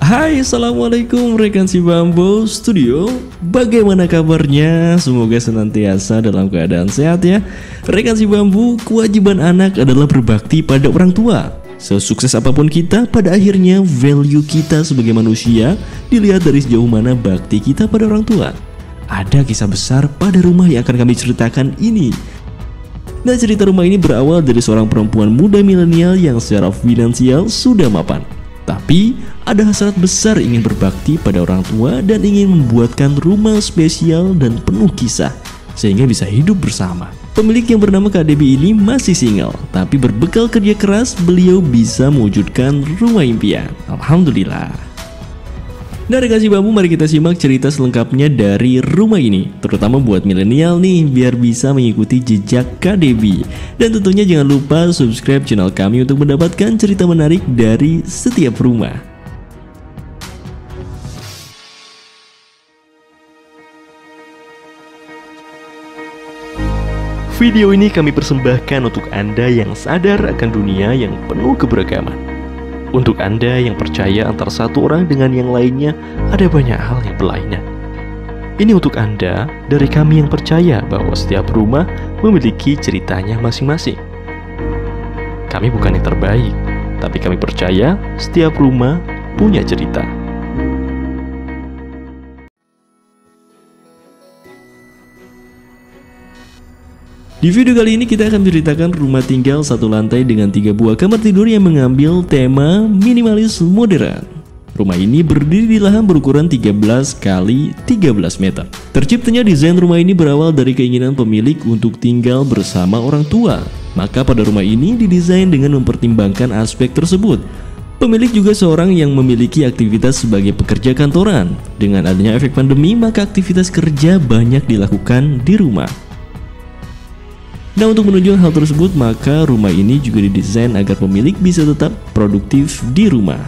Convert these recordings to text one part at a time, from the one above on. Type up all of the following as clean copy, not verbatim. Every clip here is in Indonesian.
Hai, assalamualaikum rekan si Bambu Studio. Bagaimana kabarnya? Semoga senantiasa dalam keadaan sehat ya. Rekan si Bambu, kewajiban anak adalah berbakti pada orang tua. Sesukses apapun kita, pada akhirnya value kita sebagai manusia dilihat dari sejauh mana bakti kita pada orang tua. Ada kisah besar pada rumah yang akan kami ceritakan ini. Nah, cerita rumah ini berawal dari seorang perempuan muda milenial yang secara finansial sudah mapan. Tapi ada hasrat besar ingin berbakti pada orang tua dan ingin membuatkan rumah spesial dan penuh kisah sehingga bisa hidup bersama. Pemilik yang bernama Kak Debbie ini masih single, tapi berbekal kerja keras beliau bisa mewujudkan rumah impian. Alhamdulillah. Nah, rekan si Bambu, mari kita simak cerita selengkapnya dari rumah ini, terutama buat milenial nih, biar bisa mengikuti jejak Kak Debbie. Dan tentunya jangan lupa subscribe channel kami untuk mendapatkan cerita menarik dari setiap rumah. Video ini kami persembahkan untuk Anda yang sadar akan dunia yang penuh keberagaman. Untuk Anda yang percaya antara satu orang dengan yang lainnya ada banyak hal yang berlainan. Ini untuk Anda dari kami yang percaya bahwa setiap rumah memiliki ceritanya masing-masing. Kami bukan yang terbaik, tapi kami percaya setiap rumah punya cerita. Di video kali ini kita akan menceritakan rumah tinggal satu lantai dengan 3 buah kamar tidur yang mengambil tema minimalis modern. Rumah ini berdiri di lahan berukuran 13 x 13 meter. Terciptanya desain rumah ini berawal dari keinginan pemilik untuk tinggal bersama orang tua. Maka pada rumah ini didesain dengan mempertimbangkan aspek tersebut. Pemilik juga seorang yang memiliki aktivitas sebagai pekerja kantoran. Dengan adanya efek pandemi, maka aktivitas kerja banyak dilakukan di rumah. Nah, untuk menunjukkan hal tersebut, maka rumah ini juga didesain agar pemilik bisa tetap produktif di rumah.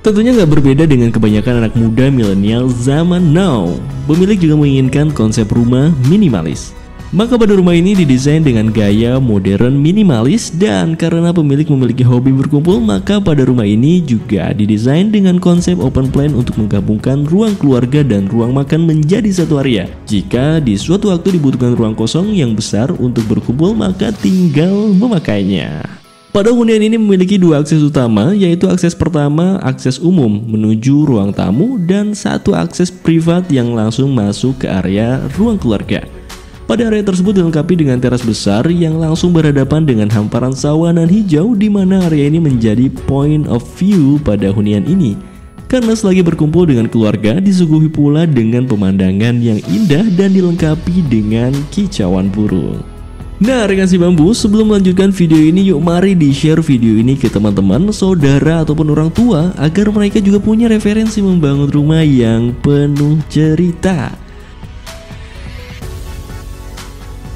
Tentunya nggak berbeda dengan kebanyakan anak muda milenial zaman now. Pemilik juga menginginkan konsep rumah minimalis. Maka pada rumah ini didesain dengan gaya modern minimalis, dan karena pemilik memiliki hobi berkumpul, maka pada rumah ini juga didesain dengan konsep open plan untuk menggabungkan ruang keluarga dan ruang makan menjadi satu area. Jika di suatu waktu dibutuhkan ruang kosong yang besar untuk berkumpul, maka tinggal memakainya. Pada hunian ini memiliki 2 akses utama, yaitu akses pertama akses umum menuju ruang tamu dan satu akses privat yang langsung masuk ke area ruang keluarga. Pada area tersebut dilengkapi dengan teras besar yang langsung berhadapan dengan hamparan sawah nan hijau, di mana area ini menjadi point of view pada hunian ini. Karena selagi berkumpul dengan keluarga, disuguhi pula dengan pemandangan yang indah dan dilengkapi dengan kicauan burung. Nah, rekan si Bambu, sebelum melanjutkan video ini, yuk mari di-share video ini ke teman-teman, saudara, ataupun orang tua, agar mereka juga punya referensi membangun rumah yang penuh cerita.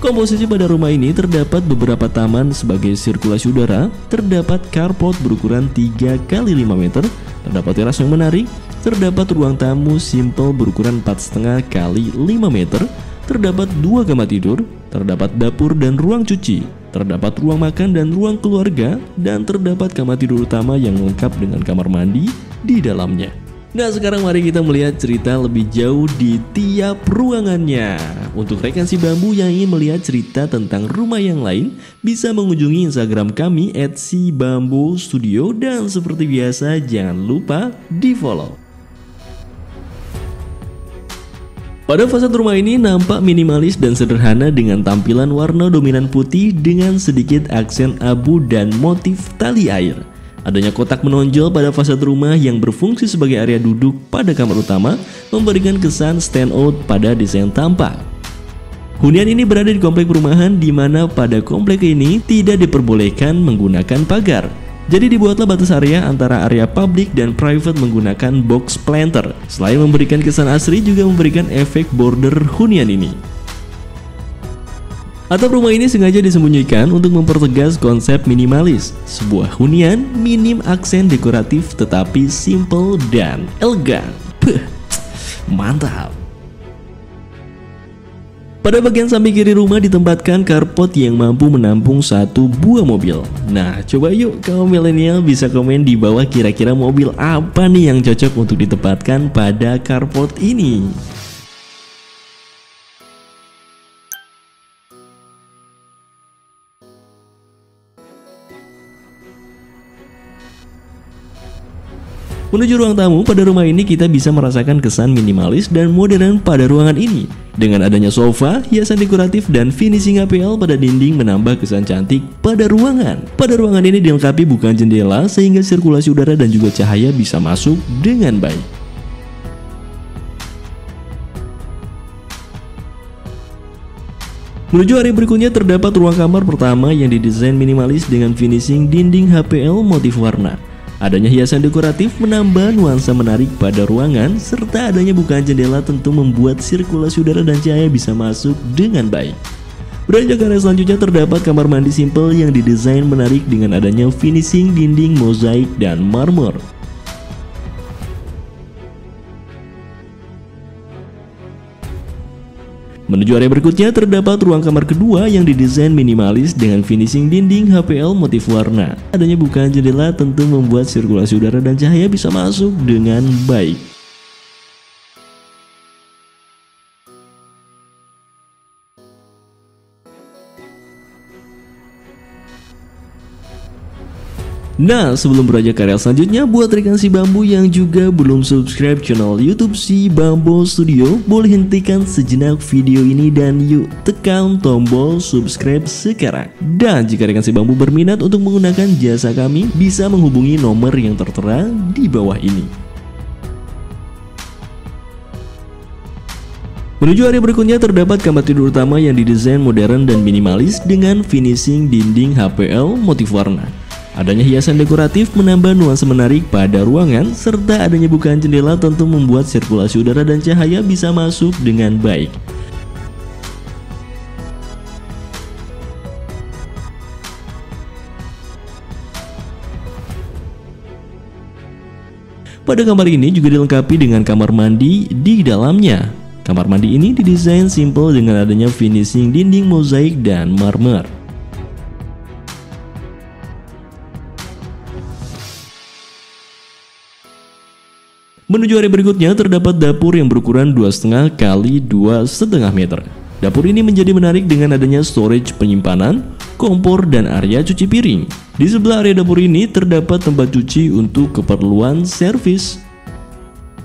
Komposisi pada rumah ini terdapat beberapa taman sebagai sirkulasi udara, terdapat carport berukuran 3 x 5 meter, terdapat teras yang menarik, terdapat ruang tamu simple berukuran 4,5 x 5 meter, terdapat 2 kamar tidur, terdapat dapur dan ruang cuci, terdapat ruang makan dan ruang keluarga, dan terdapat kamar tidur utama yang lengkap dengan kamar mandi di dalamnya. Nah, sekarang mari kita melihat cerita lebih jauh di tiap ruangannya. Untuk rekan si Bambu yang ingin melihat cerita tentang rumah yang lain, bisa mengunjungi Instagram kami @sibambustudio, dan seperti biasa jangan lupa di follow. Pada fasad rumah ini nampak minimalis dan sederhana dengan tampilan warna dominan putih dengan sedikit aksen abu dan motif tali air. Adanya kotak menonjol pada fasad rumah yang berfungsi sebagai area duduk pada kamar utama memberikan kesan stand out pada desain tampak. Hunian ini berada di komplek perumahan, di mana pada komplek ini tidak diperbolehkan menggunakan pagar. Jadi dibuatlah batas area antara area publik dan private menggunakan box planter. Selain memberikan kesan asri, juga memberikan efek border hunian ini. Atap rumah ini sengaja disembunyikan untuk mempertegas konsep minimalis. Sebuah hunian minim aksen dekoratif tetapi simple dan elegan. Mantap. Pada bagian samping kiri rumah ditempatkan carport yang mampu menampung 1 buah mobil. Nah, coba yuk kaum milenial bisa komen di bawah kira-kira mobil apa nih yang cocok untuk ditempatkan pada carport ini. Menuju ruang tamu, pada rumah ini kita bisa merasakan kesan minimalis dan modern pada ruangan ini. Dengan adanya sofa, hiasan dekoratif, dan finishing APL pada dinding menambah kesan cantik pada ruangan. Pada ruangan ini dilengkapi bukaan jendela sehingga sirkulasi udara dan juga cahaya bisa masuk dengan baik. Menuju area berikutnya terdapat ruang kamar pertama yang didesain minimalis dengan finishing dinding HPL motif warna. Adanya hiasan dekoratif menambah nuansa menarik pada ruangan, serta adanya bukaan jendela tentu membuat sirkulasi udara dan cahaya bisa masuk dengan baik. Beranjak ke area selanjutnya terdapat kamar mandi simple yang didesain menarik dengan adanya finishing dinding mozaik dan marmer. Menuju area berikutnya terdapat ruang kamar kedua yang didesain minimalis dengan finishing dinding HPL motif warna. Adanya bukaan jendela tentu membuat sirkulasi udara dan cahaya bisa masuk dengan baik. Nah, sebelum beranjak ke area selanjutnya, buat rekan si Bambu yang juga belum subscribe channel YouTube si Bambu Studio, boleh hentikan sejenak video ini dan yuk tekan tombol subscribe sekarang. Dan jika rekan si Bambu berminat untuk menggunakan jasa kami, bisa menghubungi nomor yang tertera di bawah ini. Menuju area berikutnya terdapat kamar tidur utama yang didesain modern dan minimalis dengan finishing dinding HPL motif warna. Adanya hiasan dekoratif menambah nuansa menarik pada ruangan, serta adanya bukaan jendela tentu membuat sirkulasi udara dan cahaya bisa masuk dengan baik. Pada kamar ini juga dilengkapi dengan kamar mandi di dalamnya. Kamar mandi ini didesain simple dengan adanya finishing dinding mozaik dan marmer. Menuju area berikutnya terdapat dapur yang berukuran 2,5 kali 2,5 meter. Dapur ini menjadi menarik dengan adanya storage penyimpanan, kompor, dan area cuci piring. Di sebelah area dapur ini terdapat tempat cuci untuk keperluan servis.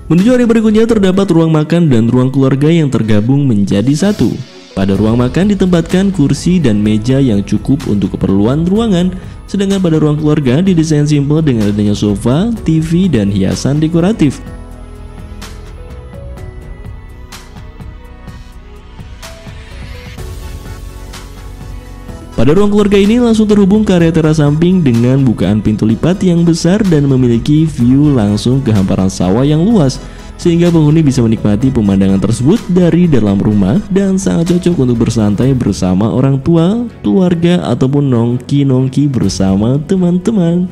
Menuju area berikutnya terdapat ruang makan dan ruang keluarga yang tergabung menjadi satu. Pada ruang makan ditempatkan kursi dan meja yang cukup untuk keperluan ruangan, sedangkan pada ruang keluarga didesain simple dengan adanya sofa, TV, dan hiasan dekoratif. Pada ruang keluarga ini langsung terhubung ke area teras samping dengan bukaan pintu lipat yang besar dan memiliki view langsung ke hamparan sawah yang luas, sehingga penghuni bisa menikmati pemandangan tersebut dari dalam rumah dan sangat cocok untuk bersantai bersama orang tua, keluarga, ataupun nongki-nongki bersama teman-teman.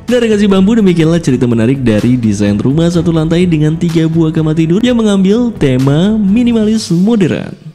Dari Kasih Bambu, demikianlah cerita menarik dari desain rumah satu lantai dengan 3 buah kamar tidur yang mengambil tema minimalis modern.